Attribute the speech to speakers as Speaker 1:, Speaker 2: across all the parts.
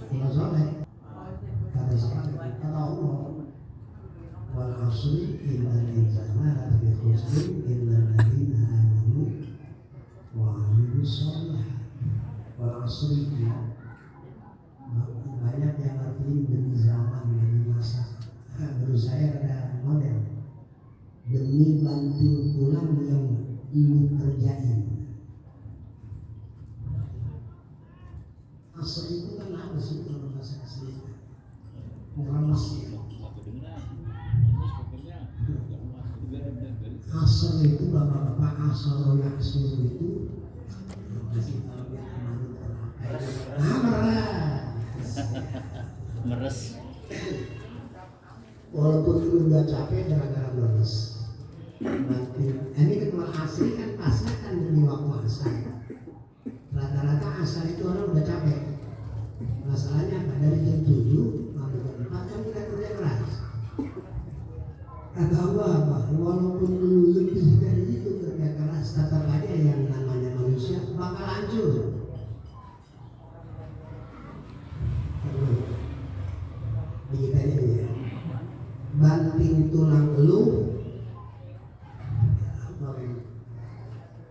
Speaker 1: Kalau soleh kata siapa? Kata Allah. Wal asri innal insana lafi khusr illa alladziina aamanu wa 'amilus shalihaat. Wal asri banyak yang artinya demi zaman, demi masa. Menurut saya ada model demi banting tulang yang lu kerjain. Asal itu kan apa sih kalau bahasa asli? Meramas ya. Asal itu bapak-bapak asal yaksir itu masih tahu ya
Speaker 2: meres.
Speaker 1: Walaupun lu udah capek gara-gara meres. Ini ketua asli kan pasnya kan demi waktu asal. Rata-rata asal itu orang udah capek. Masalahnya apa? Dari jam 7 sampai jam 4 kan kita kerja keras. Kata Allah apa? Walaupun lu lebih dari itu kerja keras, tetap aja yang namanya manusia bakal hancur. Begitu aja ya. Banting tulang lu,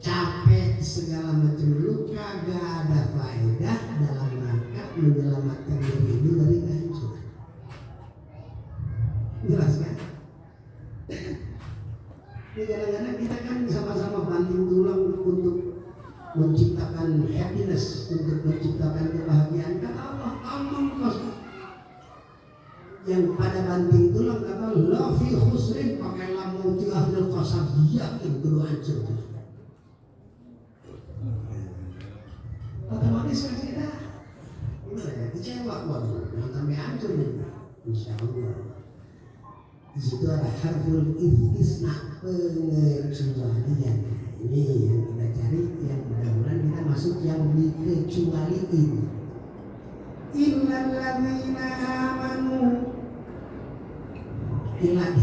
Speaker 1: capek segala macam lu, kagak ada faedah dalam rangka menyelamatkan diri lu dari kehancuran. Jelas kan? Ini kadang-kadang kita kan sama-sama banting tulang untuk menciptakan happiness, untuk menciptakan kebahagiaan. Kata Allah, aman kosong. Yang pada banting tulang kata la fi khusrin, pakai lam muti ahlul qasab, yakin kedua hancur. Otomatis kan kita gimana ya, kecewa waduh, jangan sampai hancur nih. Insyaallah. Di situ ada harful istisna, pengecualian. Ini yang kita cari, yang mudah-mudahan kita masuk yang dikecualiin. Illal ladzina amanu, illal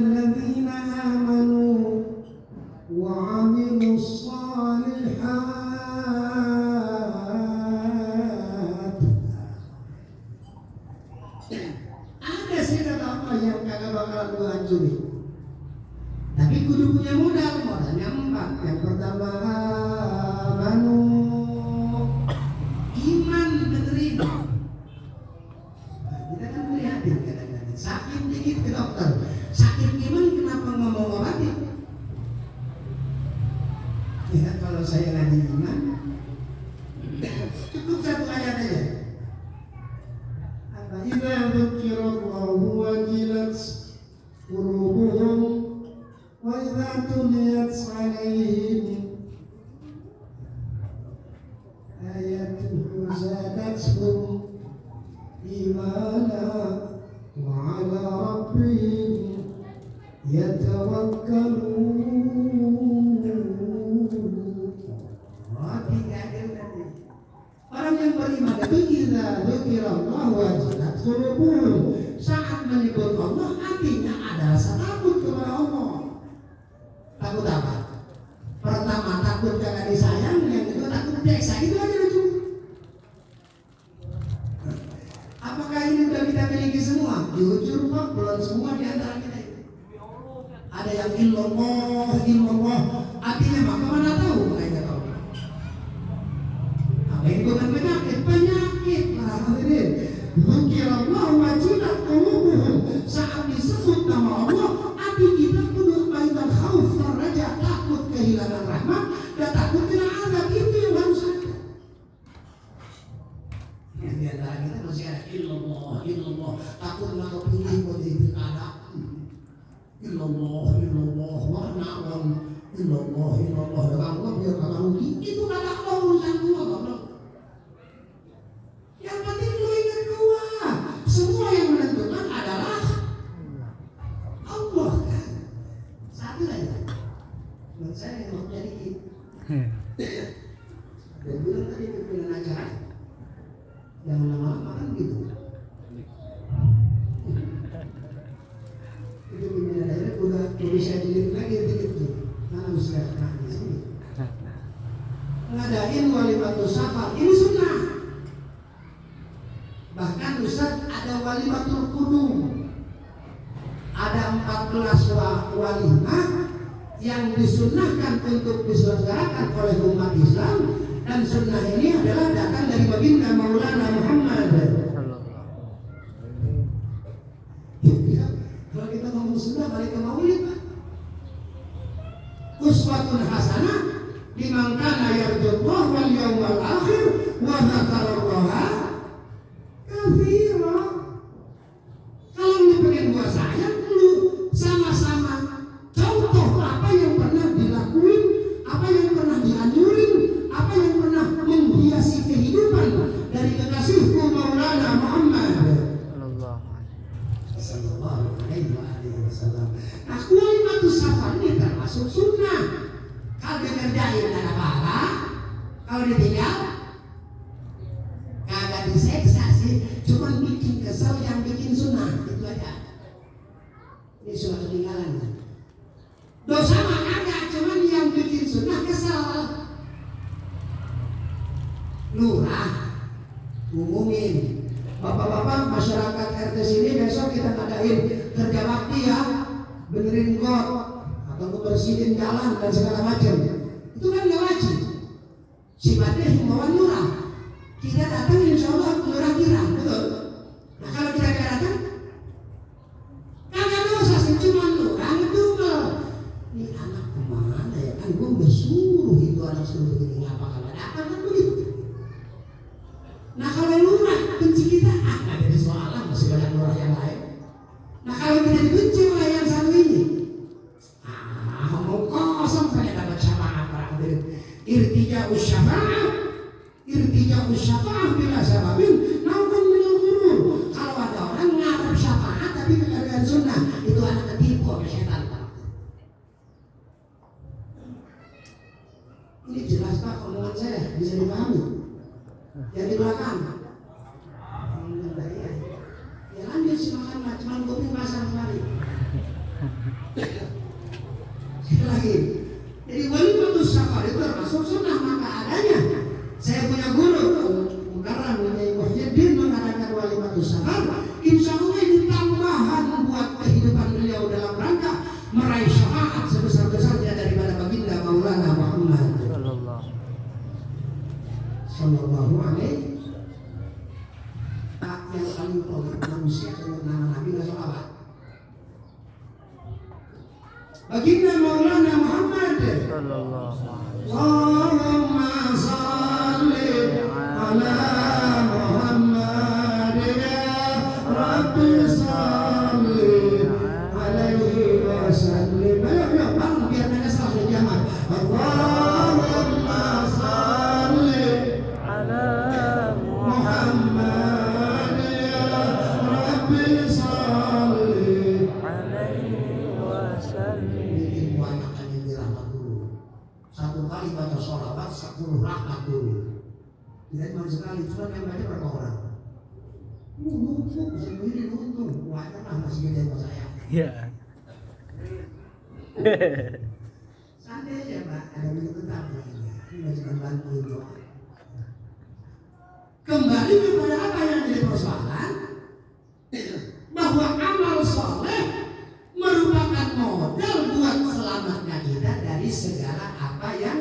Speaker 1: ladzina amanu wa 'amilus shalihat. Ada sih kata Allah yang kagak bakalan gua hancurin. Tapi kudu punya modal, modalnya 4. Yang pertama amanu, iman menerima. Nah, kita kan prihatin kadang-kadang sakit dikit ke dokter, sakit iman kenapa nggak mau obatin? Ya kalau saya ngaji iman, cukup 1 ayat aja. Idza dzukirallahu wajilat qulubuhum wa idza tuliyat 'alaihim ayatuhu zadatuhum imana wa 'ala rabbihim yatawakkalun. Orang yang beriman itu idza dzukirallahu wajilat qulubuhum, saat menyebut Allah hatinya ada rasa takut kepada Allah. Takut apa? Pertama takut karena disayang, yang kedua takut disiksa. Itu aja lucu. Apakah ini sudah kita miliki semua? Jujur kok belum semua di antara kita itu. Ada yang illallah, artinya apa? Mana tahu mereka tahu. Apa ini bukan penyakit lah hadirin. Dzukirallahu wajilat qulubuhum, saat disebut nama Allah hati kita kudu bainal khauf wal raja, takut kehilangan rahmat dan takut kena azab. Itu yang harus ada. Ya, di antara kita masih ada illallah, takut nggak kepilih buat jadi pilkada. Illallah, wa na'lam. Illallah, dengan Allah biar kata rugi. Itu kata Allah, urusan gua goblok. Yang penting lu ingat gua. Semua yang menentukan adalah Allah kan. Satu aja. Menurut saya yang mau jadi gitu. Dan bilang tadi pimpinan acara, jangan lama-lama kan gitu. Itu pimpinan daerah udah bisa dilihat lagi gitu. Mana bisa di sini. Ngadain walimatus safar, ini sunnah. Ustaz ada walimatul qudum. Ada 14 walimah yang disunnahkan untuk diselenggarakan oleh umat Islam, dan sunnah ini adalah datang dari baginda Maulana Muhammad. Ya, kalau kita ngomong sunnah balik ke maulid, uswatun hasanah liman kana yarjullah wal yawmal akhir wa dzakarallaha katsira. Kalau lu pengen gua sayang, lu sama-sama contoh apa yang pernah dilakuin, apa yang pernah dianjurin, apa yang pernah menghiasi kehidupan dari kekasihku Maulana Muhammad sallallahu alaihi wasallam. Nah, walimatus safar ini termasuk sunnah. Kalau dikerjain ada pahala, kalau ditinggal kagak diseksa sih, cuman bikin kesel yang bikin sunnah, itu aja. Ini sunnah ketinggalan. Dosa mah kagak, cuman yang bikin sunnah kesel. Lurah umumin, bapak-bapak masyarakat RT sini besok kita ngadain kerja bakti ya, benerin got atau bersihin jalan dan segala macam. Itu kan gak wajib. Sifatnya himbauan lurah. Kita datang insya Allah lurah kira, betul. Nah kalau kita gak datang, kagak dosa sih, cuma lurah ngedumel. Ini anak kemana ya, kan gue udah suruh itu anak suruh begini, ngapa kagak datang kan begitu. Nah kalau lurah benci kita, gak jadi soalan, masih banyak lurah yang lain. Nah kalau kita dibenci oleh yang satu ini, ngomong kosong saja dapat syafaat para hadirin. Irtija'u syafa'ah bila sababin naukun minal ghurur. Kalau ada orang ngarep syafaat tapi kekalian sunnah, itu anak ketipu oleh setan. Ini jelas Pak omongan saya, bisa dipahami? Yang di belakang ya lanjut silakan Pak, cuma kuping pasang kembali. Sekali lagi, jadi walimatus safar itu termasuk sunnah. Maka adanya saya punya guru Mukarram Muhyiddin mengadakan walimatus safar, insya Allah ini tambahan buat kehidupan beliau dalam rangka meraih syafaat sebesar-besarnya daripada baginda Maulana Muhammad sallallahu alaihi. Yang paling program manusia dengan nama Nabi dan sholawat. Baginda Maulana Muhammad Allahumma salli ala Muhammad ya Rabbi salli alaihi wa sallim. Ayo bang, biar mereka salah jamaah. Allahumma salli ala Muhammad ya Rabbi salli alaihi wa sallim. Bikin banyakan yang dirahmat dulu. Satu kali baca sholawat 10 rahmat dulu. Tidak cuma sekali, cuma yang baca berapa orang? Numpuk, sendiri numpuk. Banyak lah masih gede sama saya. Iya. Santai aja Pak, ada begitu tetap. Ini masih bantu doa. Kembali kepada apa yang jadi persoalan, bahwa amal soleh merupakan modal buat selamatnya kita dari segala apa yang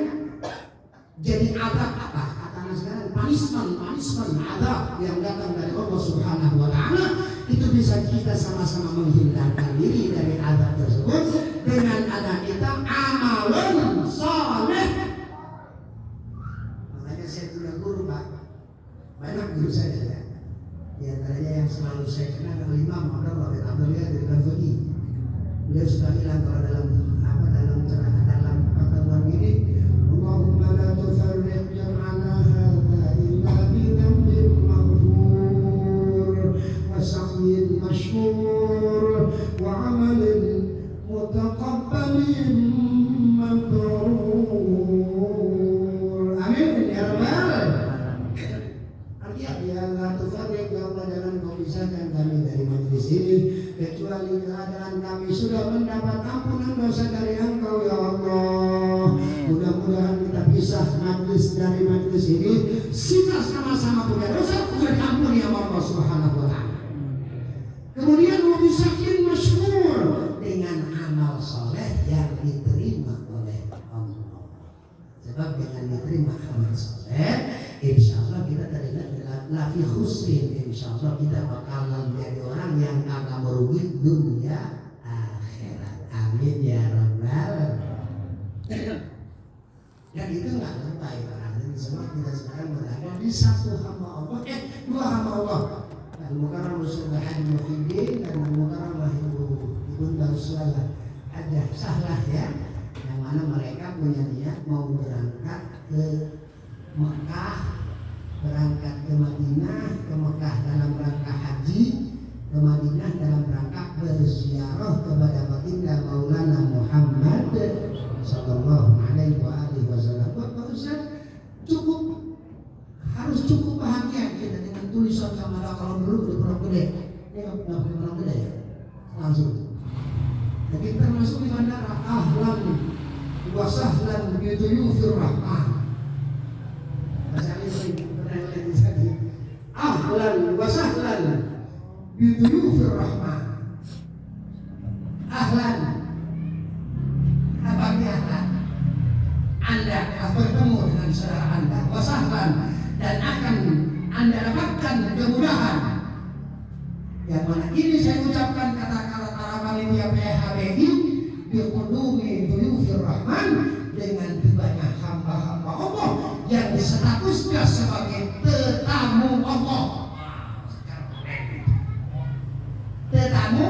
Speaker 1: jadi adab, apa katakan sekarang punishment adab yang datang dari Allah Subhanahu wa Ta'ala. Itu bisa kita sama-sama menghindarkan diri dari adab tersebut dengan ada kita amalun soleh. Makanya saya punya guru Pak, banyak guru saya ya. Di antaranya yang selalu saya kenal adalah Imam Abdullah bin Abdullah bin Ghazali. Beliau sudah bilang kalau dalam pertemuan ini, Allahumma la tufarriq jam'ana hadza illa bi dhanbin maghfur wa sa'yin mashkur wa 'amalin mutaqabbalin mabrur. Amin ya rabbal. Artinya ya la tufarriq, jangan kau pisahkan kami dari majelis ini kecuali keadaan kami sudah mendapat ampunan dosa dari Engkau ya Allah. Mudah-mudahan kita pisah majlis dari majlis ini, kita sama-sama punya dosa sudah diampuni ya Allah Subhanahu wa taala. Kemudian wabisakin masyhur, dengan amal soleh yang diterima oleh Allah. Sebab dengan diterima amal soleh, insya Allah kita terlibat lafi khusrin. Insya Allah kita bakalan menjadi orang yang akan merugi dunia akhirat. Amin ya rabbal. Dan itu nggak lebay karena semua kita sekarang berada di satu hamba Allah, dua hamba Allah. Al-Mukarram Rasulullah Muhyiddin dan Al-Mukarram Ibu Darussalam ada Sahlah ya, yang mana mereka punya niat mau berangkat ke Mekah, berangkat ke Madinah, ke Mekah dalam rangka haji, ke Madinah dalam rangka berziarah kepada baginda Maulana Muhammad sallallahu alaihi wasallam. Bapak Ustaz, harus cukup bahagia kita dengan tulisan sama kalau dulu di Pondok Gede. Ini nggak di Pondok Gede ya? Langsung. Jadi kita masuk di bandara, ahlan wa sahlan bi duyufir rahman. Bahasa Inggris pernah lihat tadi. Ahlan wa sahlan bi duyufir rahman. Ahlan. Apa artinya ahlan? Anda bertemu dengan saudara Anda, wa sahlan, dan akan Anda dapatkan kemudahan. Yang mana ini saya ucapkan kata-kata para panitia PHBI biqudumi duyufir rahman, dengan tibanya hamba-hamba Allah yang statusnya sebagai tetamu Allah. Tetamu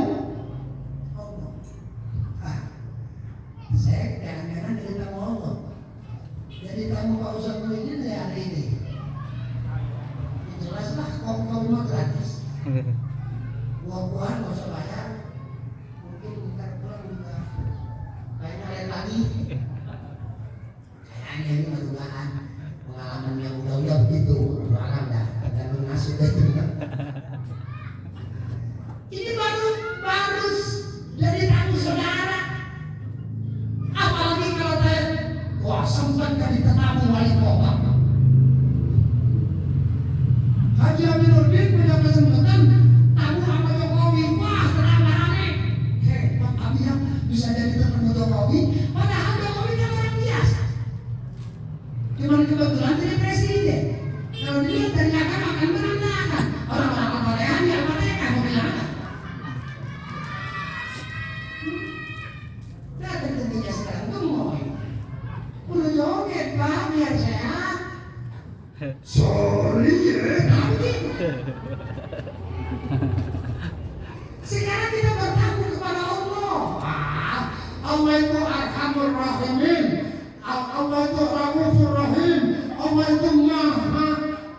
Speaker 1: Allah. Saya kadang-kadang jadi tamu Allah. Jadi tamu Pak Ustaz Muhyiddin saya hari ini. Jelaslah kaum gratis. Buah-buahan nggak usah bayar. Mungkin ntar pulang juga kayaknya lain lagi. Kayaknya ini mudah-mudahan pengalaman yang udah begitu. Doakan dah dan mengasih itu. Ini baru jadi tamu saudara. Apalagi kalau sempat jadi tetamu wali kota. Haji Aminuddin punya kesempatan tamu sama Jokowi, wah rame-rame. Hebat Abia bisa jadi tetamu Jokowi, padahal Jokowi kan orang biasa. Cuma kebetulan jadi presiden. Kalau dilihat dari akan menandakan orang-orang Korea yang mereka mau bilang apa? Dan tentunya sekarang gemoy. Udah joget Pak, biar sehat. Sorry ya, sekarang kita bertamu kepada Allah. Allah itu Arhamur Rahimin, Allah itu Raufur Rahim, Allah itu Maha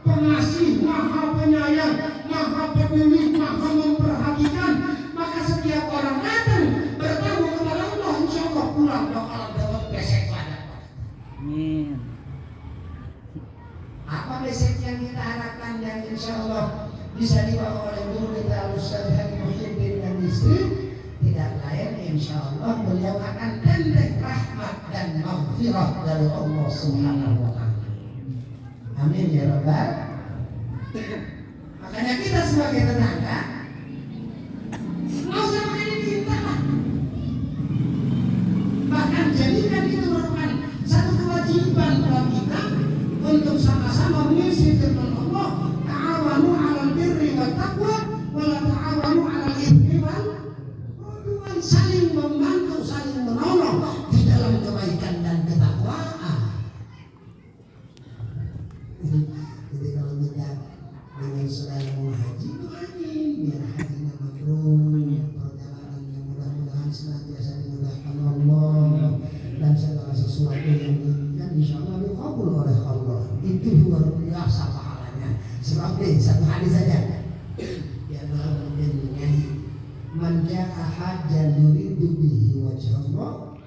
Speaker 1: Pengasih, Maha Penyayang, Maha Peduli, Maha Memperhatikan. Maka setiap orang datang bertamu kepada Allah, insya Allah pulang bakalan dapat besek pada. Amin. Apa besek yang kita harapkan yang insya Allah bisa dibawa oleh guru kita Ustaz Haji Muhyiddin dan istri? Tidak lain insya Allah beliau akan dendeng rahmat dan maghfirah dari Allah Subhanahu wa taala. Amin ya rabbal. Makanya kita sebagai tetangga nggak usah pakai diminta lah. Bahkan jadikan itu merupakan satu kewajiban buat kita untuk sama-sama mengisi firman Allah, ta'awanu 'alal birri wat taqwa wa la ta'awanu 'alal itsmi wal 'udwan, saling membantu, saling menolong di dalam kebaikan dan ketakwaan. Jadi kalau kita dengan saudara mau haji, doain biar hajinya mabrur, perjalanannya mudah-mudahan senantiasa dimudahkan Allah dan segala sesuatu yang diinginkan insya Allah dikabul oleh Allah. Itu luar biasa pahalanya. Sebab ini satu hadis saja. Ya Allah menjadi man ja'a hajjan yuridu bihi wajha Allah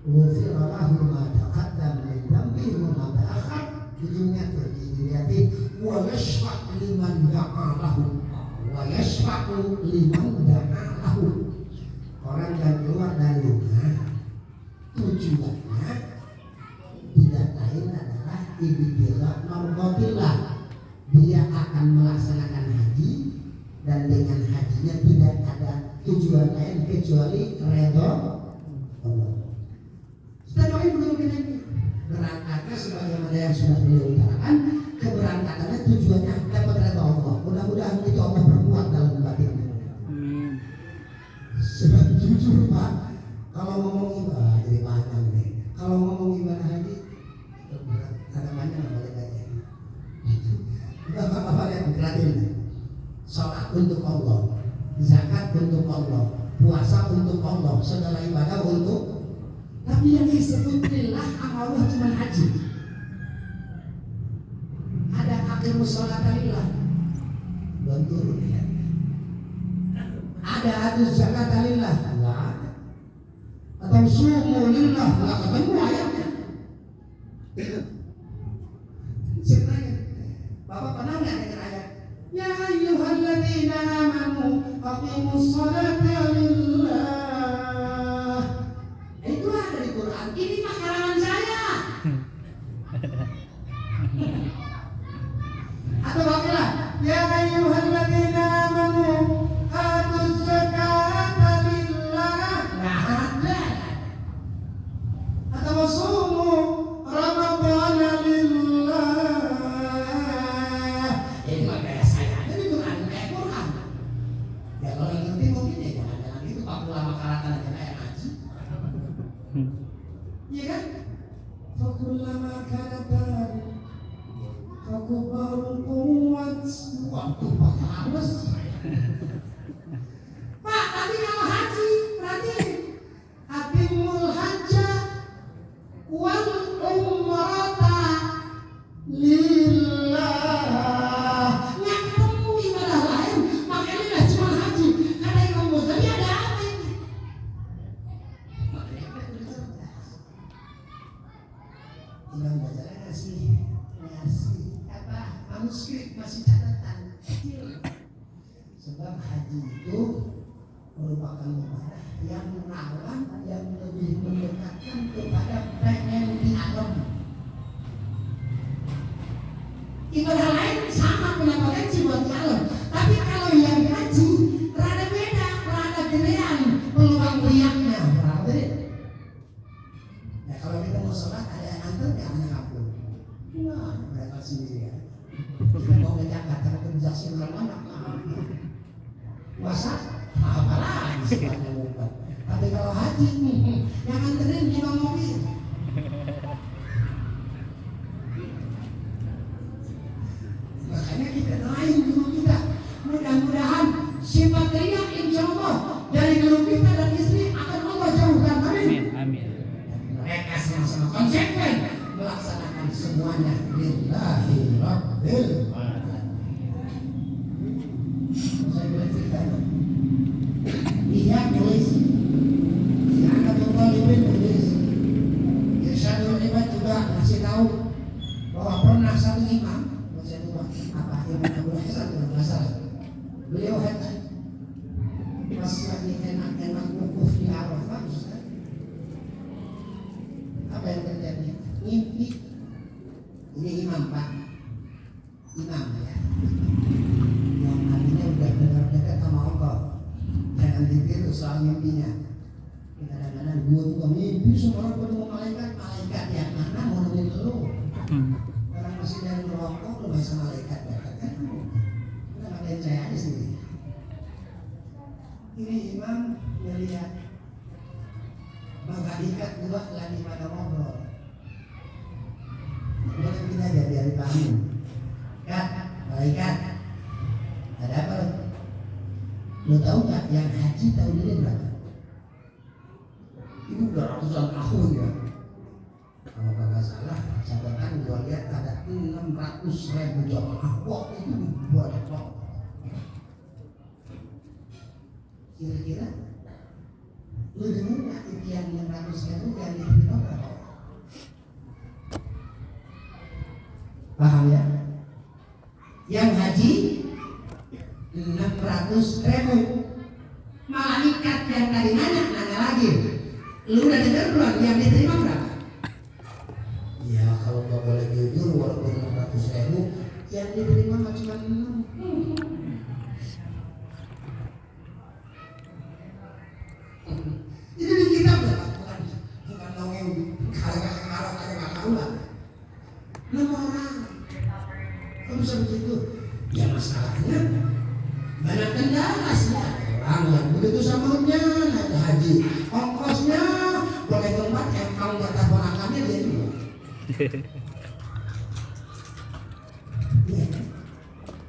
Speaker 1: ghufira lahu ma taqaddama min dhanbihi wa ma ta'akhkhar. Ujungnya tuh dilihatin wa yashfa' liman da'a lahu wa yashfa'u liman da'a lahu. Orang yang keluar dari rumah tujuannya tidak lain adalah ibtilah mardatillah. Dia akan melaksanakan haji hajinya tidak ada tujuan lain kecuali redha Allah. Kita doain dulu kita ini berangkatnya sebagaimana yang sudah beliau utarakan, keberangkatannya tujuannya dapat redha Allah. Mudah-mudahan itu Allah perkuat dalam batin. Sebab jujur Pak, kalau ngomong ibadah jadi panjang nih. Kalau ngomong ibadah haji ada banyak yang boleh baca. Bapak-bapak yang perhatiin, sholat untuk Allah, zakat untuk Allah, puasa untuk Allah, segala ibadah untuk. Tapi yang disebut lillah sama Allah cuma haji. Ada aqimus sholat lillah, belum turun ya. Ada atuz zakat lillah, enggak ada. Atau sumu lillah, enggak ketemu ayatnya. Ceritanya, Bapak pernah nggak dengar ayat? Ya ayyuhalladzina amanu aqimus sholata lillah. Itu ada di Quran. Ini mah karangan saya. Atau bagilah, ya ayyuhalladzina amanu atuz zakata lillah. Nah, ada. Atau sumu ramadhana lillah. Ini mah kayak saya aja di Quran, kayak Quran. Ya kalau yang ngerti mungkin ya jangan-jangan itu Pak ulama karangan aja kayak ngaji. Iya kan? Fakullama kana bari fakubarul quwwat. Waktu Pak Habis. Pak, tadi kalau haji berarti atimul hajja wal umrata lillah. Nggak ketemu ibadah lain, makanya cuma haji. Karena Imam Ghazali ada apa ini? Makanya kita udah cerdas. Imam Ghazali ngasih apa? Manuskrip masih catatan kecil. Sebab haji itu merupakan ibadah yang menawan, yang lebih mendekatkan kepada pengen di alam. Ibadah lain sama punya potensi buat di alam, tapi kalau yang haji rada beda, rada gedean peluang riaknya. Berapa deh? Ya kalau kita mau sholat ada yang antar ya anak kampung. Nah, berangkat sendiri ya. Kita mau ke Jakarta ke Jaksel mana? Puasa apalagi sebenarnya bukan. Tapi kalau haji yang anterin cuma mobil. Makanya kita doain guru kita, mudah-mudahan sifat riya insya Allah dari guru kita dan istri akan Allah jauhkan. Amin. Amin. Mereka sama-sama konsekuen melaksanakan semuanya lillahi rabbil alamin. Saya boleh cerita. Iya tulis. Anak Tolibin tulis. Irsyadul Imam juga ngasih tahu bahwa pernah satu imam, saya lupa apa Imam Abdul Hasan kalau nggak salah. Beliau haji pas lagi enak-enak wukuf di Arafah, Ustaz. Apa yang terjadi? Mimpi. Ini imam Pak, imam ya. Yang hatinya udah dekat sama Allah. Jangan ditiru soal mimpinya. Kadang-kadang gue juga mimpi semua orang ketemu malaikat yang mana mau nemuin lu. Orang masih dari rokok lu bisa malaikat ya kan? Kita ngatain saya aja sendiri. Ini imam melihat malaikat dua lagi pada ngobrol. Boleh begini aja biar dipahami. Kak, malaikat, ada apa lo? Lo tahu nggak yang haji tahun ini berapa? Ini udah ratusan tahun ya. Kalau nggak salah, catatan gue lihat ada 600.000 jamaah. Wah itu banyak banget. Kira-kira lu dengar nggak itu yang 600.000 yang diterima berapa? Paham ya? Yang haji 600.000. Malaikat yang tadi nanya lagi. Lu udah dengar belum yang diterima berapa? Ya kalau nggak boleh jujur walaupun 600.000 yang diterima cuma 6. Ya masalahnya banyak kendala sih, orang yang begitu samanya naik haji, ongkosnya boleh tempat emang kata ponakannya dia dulu. Ya,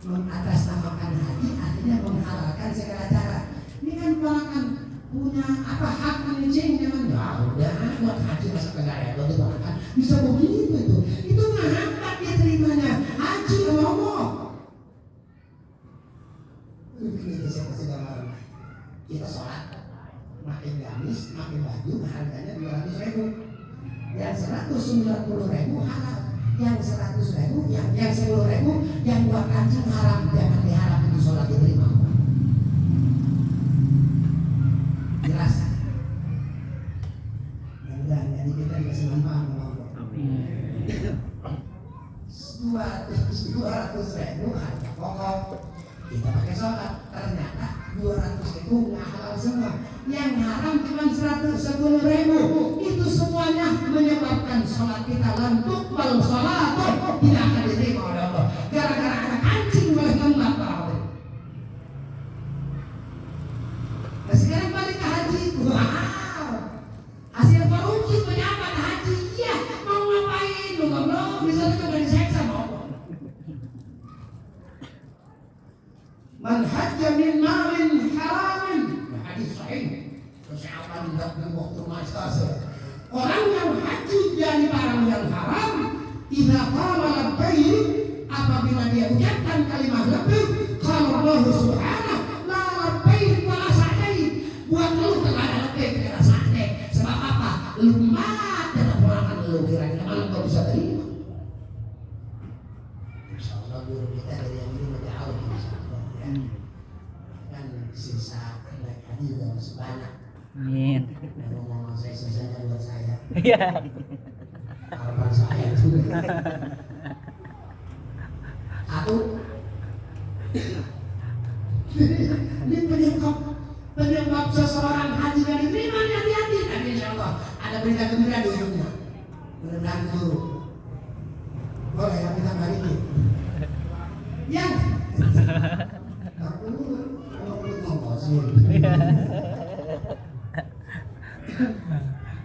Speaker 1: mengatasnamakan haji artinya menghalalkan segala cara. Ini kan ponakan punya apa hak mencing dengan ya udah buat haji masa kagak ya kalau diponakan bisa begitu itu menghambat dia terimanya haji ngomong. Ini saya kasih gambaran. Kita sholat, makin gamis, makin baju, harganya 200.000. Yang 190.000 halal, yang 100.000, yang 10.000, yang buat kancing haram, jangan diharap itu sholat diterima. Jelas? Yang jadi kita dikasih manfaat sama Allah. 200.000 harga pokok. Kita pakai sholat, ternyata 200.000 nggak halal semua. Yang haram cuma 110.000. Itu semuanya menyebabkan sholat kita lentuk, wal sholat tidak akan diterima oleh Allah. Gara-gara ada kancing boleh lembab Pak. Nah sekarang balik ke haji. Wow, hasil korupsi pejabat haji. Iya, mau ngapain? Lu goblok, misalnya itu dari seksa mau. Man hajja min malin haramin, hadis sahih. Siapa tidak waktu masa orang yang haji dari barang yang haram, idza qala labbaik, apabila dia ucapkan kalimat labbaik, qala Allah subhanahu la labbaik wa la sa'daik. Buat lu tidak ada labbaik, tidak ada sa'daik. Sebab apa? Lu mati dan orang lu kira-kira mana kau bisa terima? Insyaallah guru kita dari yang ini menjauh insyaallah ya. Kan sisa naik haji juga masih banyak.
Speaker 2: Amin.
Speaker 1: Ngomong saya sisanya buat saya.
Speaker 2: Iya.
Speaker 1: Harapan saya itu. Aku ini penyebab seseorang haji dan diterima, hati-hati. Dan insyaallah ada berita gembira di ujungnya. Mudah-mudahan guru. Boleh kami tambah ini. Yang aku ngomong.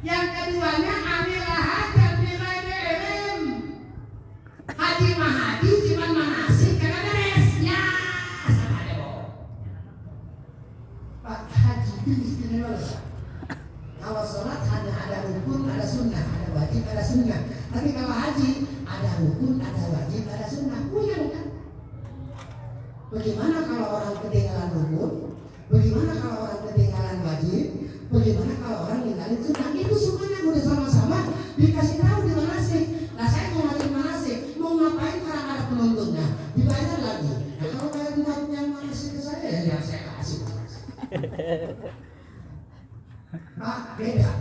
Speaker 1: Yang keduanya amilah hajat bighairi ilm. Haji mah haji cuman manasik kagak beres. Ya, sama aja bohong. Pak haji itu istimewa. Kalau sholat hanya ada rukun, ada sunnah, ada wajib, ada sunnah. Tapi kalau haji ada rukun, ada wajib, ada sunnah. Puyeng kan? Bagaimana kalau orang ketinggalan rukun? Bagaimana kalau orang ketinggalan wajib? Bagaimana kalau orang ninggalin sunnah? Itu semuanya udah sama-sama dikasih tahu di manasik. Nah saya mau ngajin manasik, mau ngapain karena ada penuntunnya, dibayar lagi. Nah kalau bayar yang manasik ke saya, ya saya kasih manasik. Pak beda.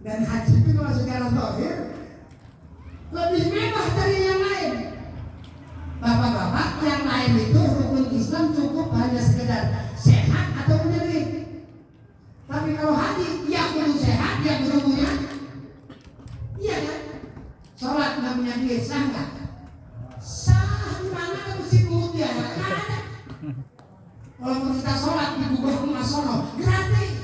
Speaker 1: Dan haji itu kalau secara zahir lebih mewah dari yang lain. Bapak-bapak yang lain itu rukun Islam cukup hanya sekedar sehat atau menyering. Tapi kalau haji, yang perlu sehat, yang perlu punya, iya kan? Sholat namanya dia sah nggak? Sah mana kan mesti putih ya? Nggak ada. Walaupun kita sholat di gubah rumah sono, gratis.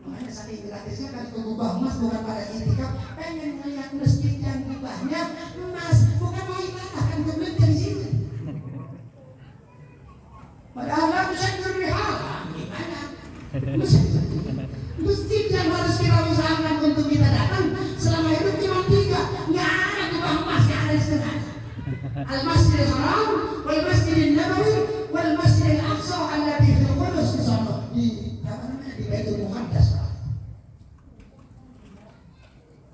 Speaker 1: Makanya saking gratisnya kan ke gubah emas bukan pada itikaf, pengen melihat masjid yang gubahnya emas, bukan mau ibadah kan kebelet dari situ. Padahal nggak bisa berhal. Masjid yang harus kita usahakan untuk kita datang selama hidup cuma 3. Nggak ada kubah emas, nggak ada setengah. Al-Masjidil Haram, wal Masjidil Nabawi, wal Masjidil Aqsa alladzi fil Qudus di sana. Di apa namanya? Di Baitul Muqaddas.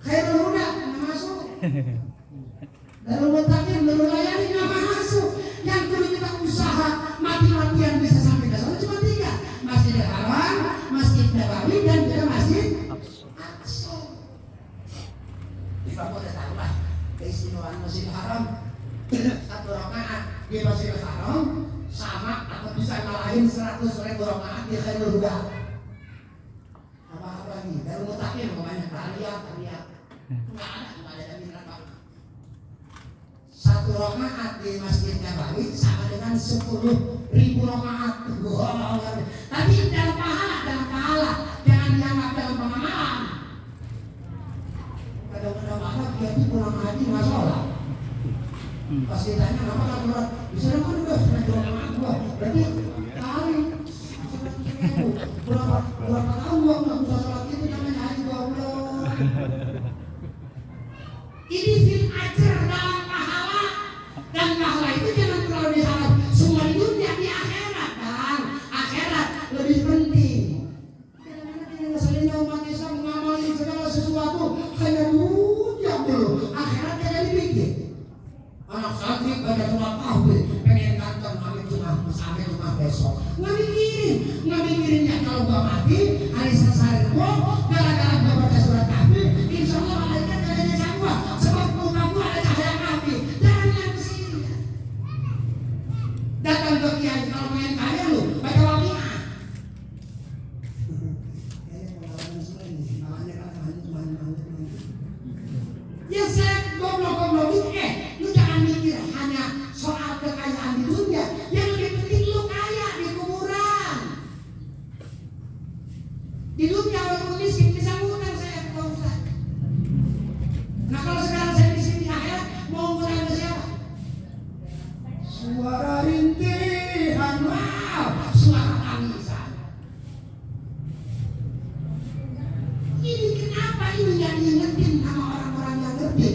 Speaker 1: Khairul Huda nggak masuk. Darul Muttaqin, Darul Layani nggak masuk. Yang perlu kita usaha mati-matian bisa sampai ke sana cuma 3. Masjidil Haram, Masjid Nabawi, dan juga Masjid Aqsa. Kita udah tahu lah keistimewaan Masjidil Haram. 1 rakaat di Masjidil Haram sama atau bisa ngalahin 100.000 rakaat di Khairul Huda. Apa lagi? Darul Muttaqin namanya, Taliyah. Nggak ada jaminan apa. 1 rakaat di Masjid Nabawi sama dengan 10.000 rakaat. Tapi dalam pahala, jangan dianggap dalam pengamalan. Kadang-kadang ada dia pulang haji nggak sholat. Pas ditanya kenapa nggak sholat, bisa kan udah sudah rakaat gua, berarti kali berapa tahun gua nggak bisa sholat itu namanya haji goblok. Ini fil ajar dalam pahala, dan pahala itu jangan terlalu diharap semua di dunia, di akhirat, dan akhirat lebih penting. Kadang-kadang ngeselin umat Islam mengamalin segala sesuatu hanya dunia dulu, akhirat tidak dipikir. Anak santri pada surat tahfidz pengen kantor sampai cuma besok, nggak mikirinnya kalau gua mati hari selesai gua gara-gara gua baca surat tahfidz, insya Allah malaikat gak nyiksa gua sebab muka gua ada cahaya api. Jangan yang kesini datang ke kiai kalau pengen kaya lu baca waqiah. Ya saya goblok-goblok lu jangan mikir hanya soal kekayaan di dunia, yang lebih penting lu kaya di kuburan. Di dunia walaupun miskin bisa ngutang saya ke Ustaz. Nah kalau sekarang saya miskin di akhirat mau ngutang ke siapa? Suara rintihan, wow, suara tangisan. Ini kenapa ini yang diingetin sama orang-orang yang ngerti?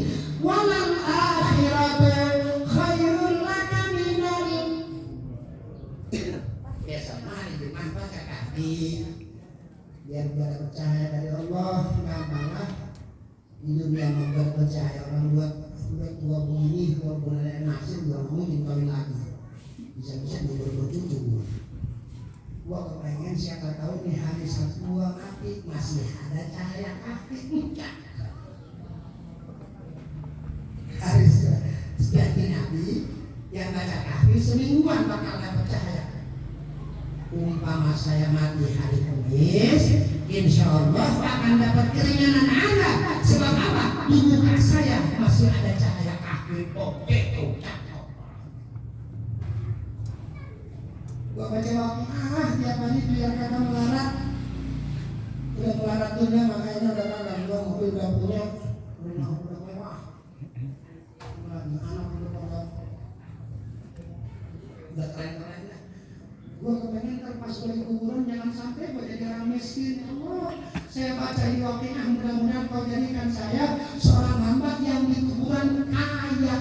Speaker 1: Walal akhiratu khairul laka minal. Besok mari Jumat baca kaki. Biar percaya dari Allah, gampanglah. Di dunia membuat percaya orang buat tua bunyi, tua bulan nasib juga mungkin kawin lagi. Bisa-bisa juga cucu. Gua kepengen siapa tahu nih hari Sabtu gua kaki masih ada cahaya kaki. Hari sejati Nabi yang baca kaki semingguan bakal dapat cahaya. Umpama saya mati hari Kamis, insya Allah akan dapat keringanan Anda. Sebab apa? Di muka saya masih ada cahaya kaki. Oke, cakep. Gua baca waqiah tiap hari biar kata melarat. Udah melarat dunia makanya udah kangen. Gua mobil udah punya, rumah udah mewah. Anak udah keren-keren lah. Gua kepengen pas dari kuburan jangan sampai gua jadi orang miskin. Allah, saya baca di waqiah, mudah-mudahan kau jadikan saya seorang hamba yang di kuburan kaya